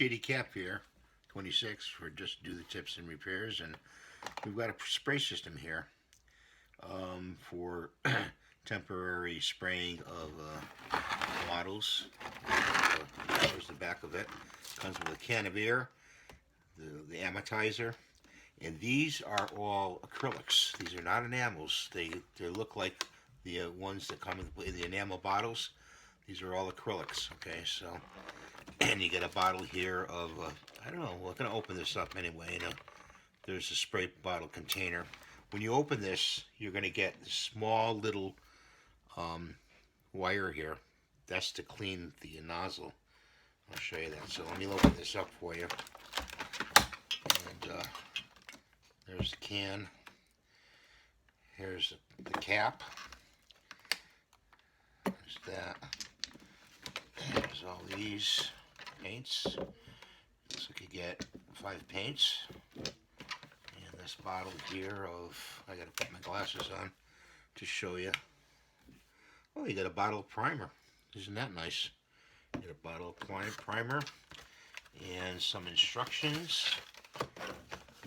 JD Cap here, 26, for just do the tips and repairs, and we've got a spray system here for temporary spraying of models. There's the back of it. Comes with a can of air, the amortizer, and these are all acrylics. These are not enamels. They look like the ones that come in the enamel bottles. These are all acrylics. Okay, so and you get a bottle here of I don't know. We're gonna open this up anyway. There's a spray bottle container. When you open this, you're gonna get this small little wire here. That's to clean the nozzle. I'll show you that. So let me open this up for you. And there's the can. Here's the cap. There's that. There's all these paints. Looks like you get 5 paints. And this bottle here of, I gotta put my glasses on to show you. Oh, you got a bottle of primer. Isn't that nice? You get a bottle of primer and some instructions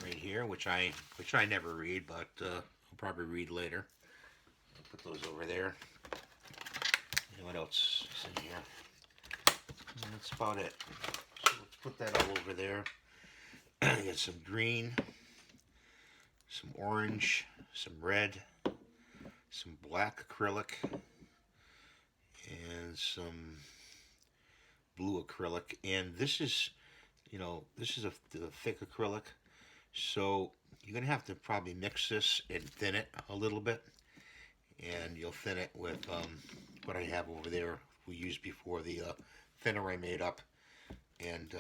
right here, which I never read, but I'll probably read later. I'll put those over there. And what else is in here? And that's about it. So let's put that all over there. You got some green, some orange, some red, some black acrylic, and some blue acrylic. And this is, this is the thick acrylic, so you're gonna have to probably mix this and thin it a little bit, and you'll thin it with what I have over there we used before, the thinner I made up. And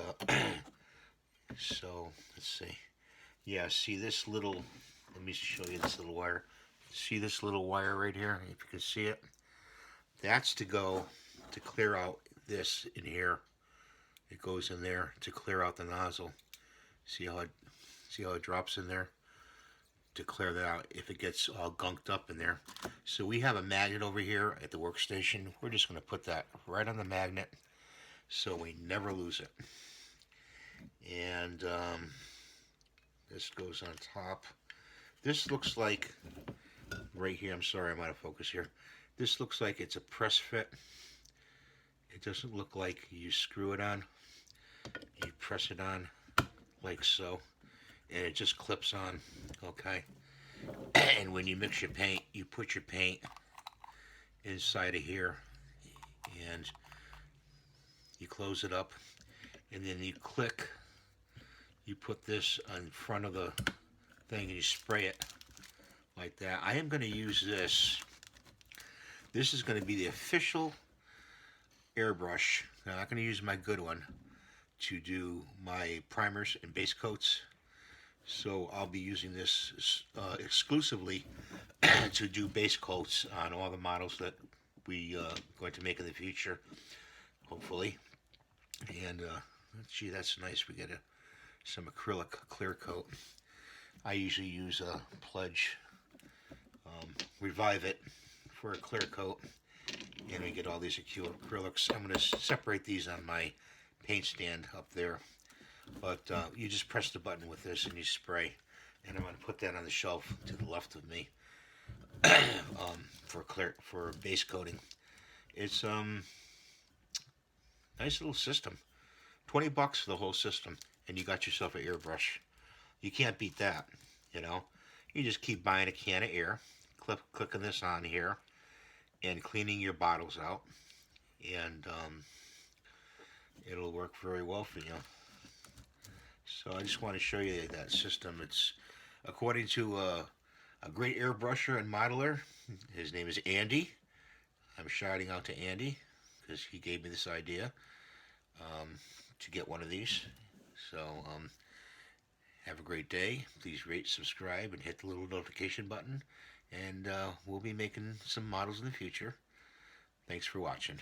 so let's see. Yeah, see this little, let me show you this little wire. See this little wire right here, if you can see it? That's to go to clear out this in here. It goes in there to clear out the nozzle. See how it drops in there? To clear that out if it gets all gunked up in there. So we have a magnet over here at the workstation. We're just going to put that right on the magnet so we never lose it. And this goes on top. This looks like, right here, I'm sorry, I'm out of focus here. This looks like it's a press fit. It doesn't look like you screw it on. You press it on like so, and it just clips on, okay? And when you mix your paint, you put your paint inside of here, and you close it up, and then you click, you put this on front of the thing, and you spray it like that. I am going to use this. This is going to be the official airbrush. Now, I'm not going to use my good one to do my primers and base coats. So I'll be using this exclusively to do base coats on all the models that we going to make in the future, hopefully. And gee, that's nice. We get some acrylic clear coat. I usually use a Pledge Revive It for a clear coat, and we get all these acrylics. I'm going to separate these on my paint stand up there, but you just press the button with this and you spray, and I'm going to put that on the shelf to the left of me for base coating. It's nice little system. $20 for the whole system, and you got yourself an airbrush. You can't beat that, You just keep buying a can of air, clicking this on here, and cleaning your bottles out, and it'll work very well for you. So I just want to show you that system. It's according to a great airbrusher and modeler. His name is Andy. I'm shouting out to Andy because he gave me this idea to get one of these. So have a great day. Please rate, subscribe, and hit the little notification button. And we'll be making some models in the future. Thanks for watching.